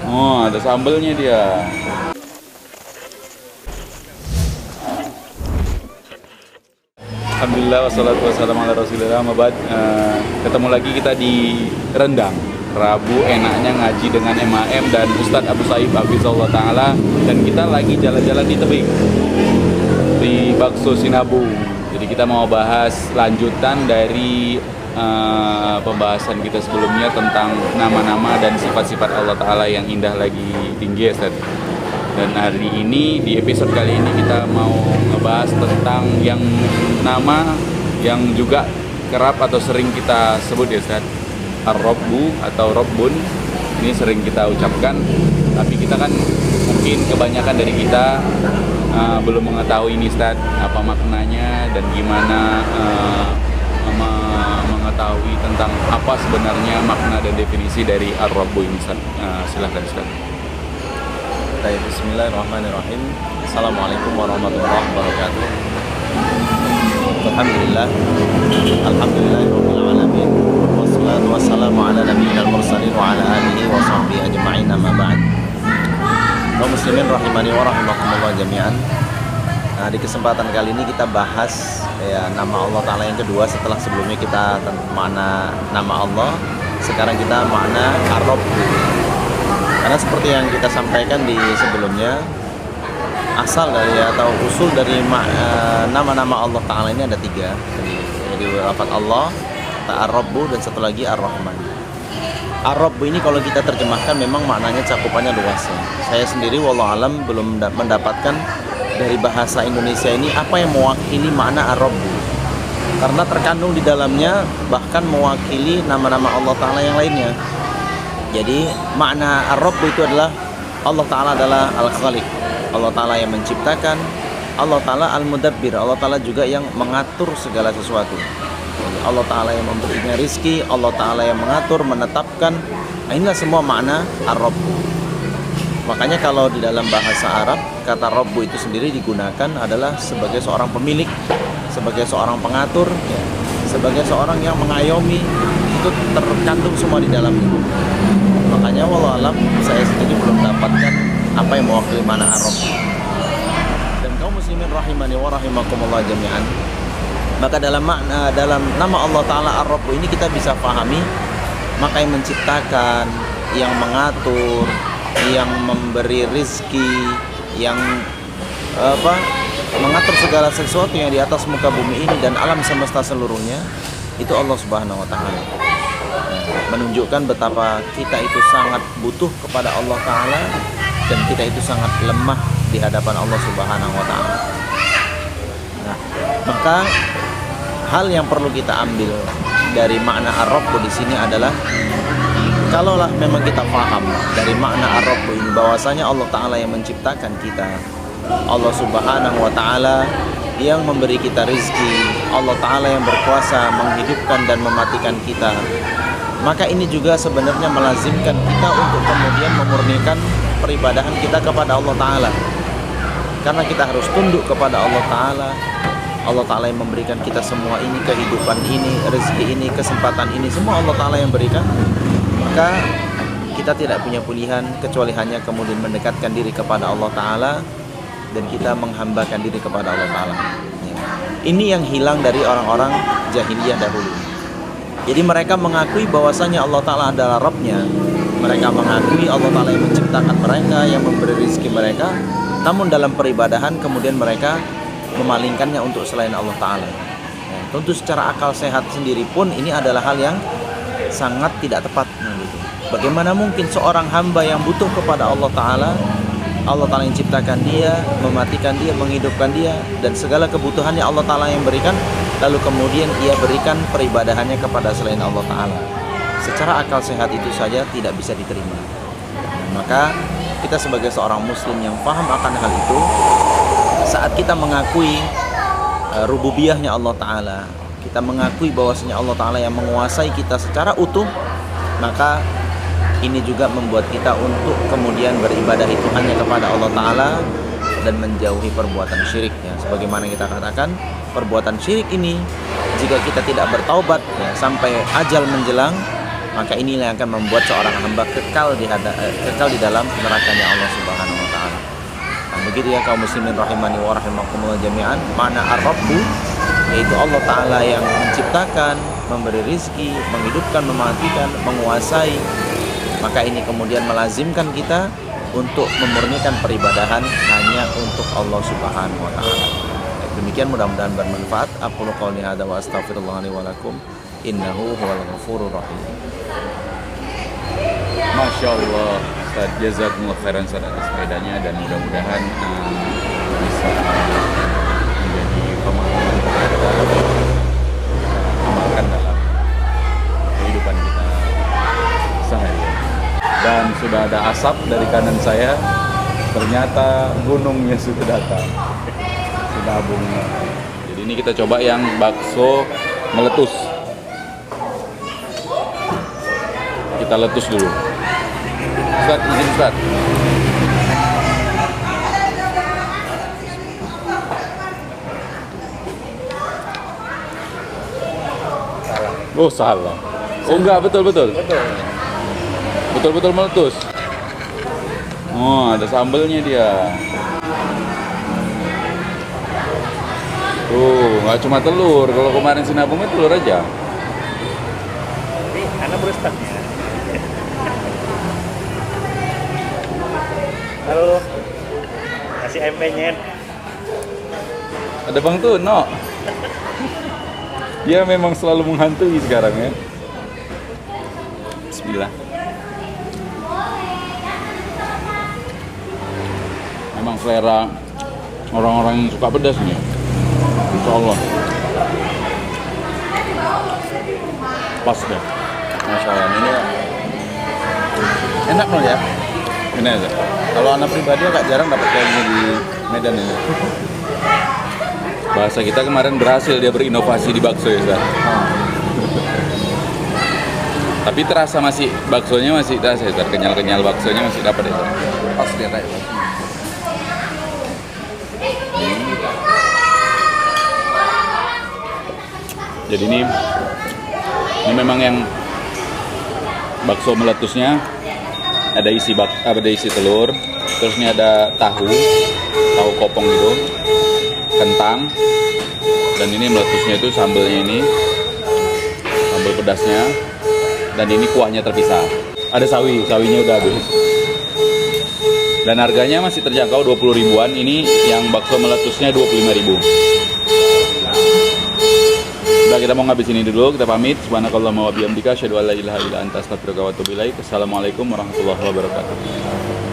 Oh, ada sambelnya dia. Alhamdulillah wassalatu wassalamu ala rasulillah. Ketemu lagi kita di Rendang. Rabu enaknya ngaji dengan MAM dan Ustadz Abu Saib Hafizahullah Ta'ala. Dan kita lagi jalan-jalan di tebing, di Bakso Sinabu. Jadi kita mau bahas lanjutan dari pembahasan kita sebelumnya tentang nama-nama dan sifat-sifat Allah Ta'ala yang indah lagi tinggi ya Ustadz. Dan hari ini, di episode kali ini kita mau ngebahas tentang yang nama yang juga kerap atau sering kita sebut ya Ustaz, Ar-Rabbu atau Rabbun. Ini sering kita ucapkan, tapi kita kan mungkin kebanyakan dari kita belum mengetahui ini Ustaz, apa maknanya dan gimana mengetahui tentang apa sebenarnya makna dan definisi dari Ar-Rabbu ini Ustaz. Silahkan Ustaz. Bismillahirrahmanirrahim. Assalamualaikum warahmatullahi wabarakatuh. Alhamdulillah. Alhamdulillahirabbil alamin. Wassalatu wassalamu ala nabiyil mursalin wa ala alihi wa sahbihi ajma'in, amma ba'd. Kaum muslimin rahimani wa rahimakumullah jami'an. Nah, di kesempatan kali ini kita bahas ya nama Allah Ta'ala yang kedua setelah sebelumnya kita tentang makna nama Allah. Sekarang kita makna Ar-Rabb. Karena seperti yang kita sampaikan di sebelumnya, asal dari atau usul dari nama-nama Allah Ta'ala ini ada tiga. Jadi lafaz Allah, Ar-Rabbu, dan satu lagi Ar-Rahman. Ar-Rabbu ini kalau kita terjemahkan memang maknanya cakupannya luas ya. Saya sendiri wallahualam belum mendapatkan dari bahasa Indonesia ini apa yang mewakili makna Ar-Rabbu. Karena terkandung di dalamnya bahkan mewakili nama-nama Allah Ta'ala yang lainnya. Jadi makna Ar-Rabb itu adalah Allah Ta'ala adalah Al-Khaliq, Allah Ta'ala yang menciptakan, Allah Ta'ala Al-Mudabbir, Allah Ta'ala juga yang mengatur segala sesuatu. Jadi Allah Ta'ala yang memberinya rizki, Allah Ta'ala yang mengatur, menetapkan. Nah, inilah semua makna Ar-Rabb. Makanya kalau di dalam bahasa Arab kata Rabb itu sendiri digunakan adalah sebagai seorang pemilik, sebagai seorang pengatur ya, sebagai seorang yang mengayomi. Itu terkandung semua di dalamnya. Makanya wallahualam saya sendiri belum dapatkan apa yang mewakili mana Ar-Rabb. Dan kaum muslimin rahimani wa rahimakumullah jami'an, maka dalam nama Allah Ta'ala Ar-Rabb ini kita bisa pahami maka yang menciptakan, yang mengatur, yang memberi rizki, yang mengatur segala sesuatu yang di atas muka bumi ini dan alam semesta seluruhnya, itu Allah Subhanahu wa Ta'ala. Menunjukkan betapa kita itu sangat butuh kepada Allah Ta'ala dan kita itu sangat lemah di hadapan Allah Subhanahu wa Ta'ala. Nah, maka hal yang perlu kita ambil dari makna Ar-Rabb di sini adalah kalaulah memang kita paham dari makna Ar-Rabb ini bahwasanya Allah Ta'ala yang menciptakan kita, Allah Subhanahu wa Ta'ala yang memberi kita rizki, Allah Ta'ala yang berkuasa menghidupkan dan mematikan kita, maka ini juga sebenarnya melazimkan kita untuk kemudian memurnikan peribadahan kita kepada Allah Ta'ala. Karena kita harus tunduk kepada Allah Ta'ala. Allah Ta'ala yang memberikan kita semua ini, kehidupan ini, rezeki ini, kesempatan ini, semua Allah Ta'ala yang berikan. Maka kita tidak punya pilihan kecuali hanya kemudian mendekatkan diri kepada Allah Ta'ala dan kita menghambakan diri kepada Allah Ta'ala. Ini yang hilang dari orang-orang jahiliyah dahulu. Jadi mereka mengakui bahwasanya Allah Ta'ala adalah Rabb-nya. Mereka mengakui Allah Ta'ala yang menciptakan mereka, yang memberi rezeki mereka. Namun dalam peribadahan kemudian mereka memalingkannya untuk selain Allah Ta'ala. Tentu secara akal sehat sendiri pun ini adalah hal yang sangat tidak tepat. Bagaimana mungkin seorang hamba yang butuh kepada Allah Ta'ala, Allah Ta'ala yang ciptakan dia, mematikan dia, menghidupkan dia, dan segala kebutuhannya Allah Ta'ala yang berikan, lalu kemudian ia berikan peribadahannya kepada selain Allah Ta'ala. Secara akal sehat itu saja tidak bisa diterima. Maka kita sebagai seorang muslim yang paham akan hal itu, saat kita mengakui rububiyahnya Allah Ta'ala, kita mengakui bahwasanya Allah Ta'ala yang menguasai kita secara utuh, maka ini juga membuat kita untuk kemudian beribadah itu hanya kepada Allah Ta'ala dan menjauhi perbuatan syirik ya. Sebagaimana kita katakan, perbuatan syirik ini jika kita tidak bertaubat ya, sampai ajal menjelang, maka inilah yang akan membuat seorang hamba kekal di dalam nerakanya Allah Subhanahu wa taala. Nah, begitu ya kaum muslimin rahimani wa rahimakumullah jami'an, mana ar-rabbu yaitu Allah taala yang menciptakan, memberi rizki, menghidupkan, mematikan, menguasai. Maka ini kemudian melazimkan kita untuk memurnikan peribadahan hanya untuk Allah Subhanahu wa taala. Demikian, mudah-mudahan bermanfaat. Aqulu qouli hadza wa astaghfirullah li wa lakum. Innahu huwal ghafurur rahim. Masya Allah, Ustaz, jazakumullah khairan Ustaz atas faedahnya, dan mudah-mudahan bisa menjadi pemahaman kita amalkan dalam kehidupan kita sehari-hari. Dan sudah ada asap dari kanan saya, ternyata gunungnya sudah datang, sudah bunga. Jadi ini kita coba yang bakso meletus. Kita letus dulu. Ustaz, izin Ustaz. Oh salah. Oh enggak, betul. Betul meletus. Oh, ada sambelnya dia. Tuh, nggak cuma telur. Kalau kemarin sinabungnya telur aja. Ini anak berustadnya. Halo, kasih MP-nya. Ada Bang Tuno. Dia memang selalu menghantui sekarang ya. Bismillah. Memang selera orang-orang yang suka pedas nih. Insya Allah. Pas deh. Masya Allah, ini enak loh ya. Ini aja. Kalau anak pribadi agak jarang dapat kayak gini di Medan ini. Bahasa kita kemarin berhasil dia berinovasi di bakso ya Ustaz. Tapi terasa masih, baksonya masih terasa ya Ustaz. Kenyal-kenyal baksonya masih dapat ya Ustaz. Pas dia kayak Jadi ini memang yang bakso meletusnya ada isi telur, terus ini ada tahu kopong gitu, kentang, dan ini meletusnya itu sambelnya ini, sambal pedasnya, dan ini kuahnya terpisah. Ada sawinya udah habis. Dan harganya masih terjangkau 20 ribuan. Ini yang bakso meletusnya 25 ribu. Udah, kita mau ngabis ini dulu, kita pamit. Subhanakallahumma wa bihamdika asyhadu an la ilaha illa anta astaghfiruka wa atubu ilaik. Assalamualaikum warahmatullahi wabarakatuh.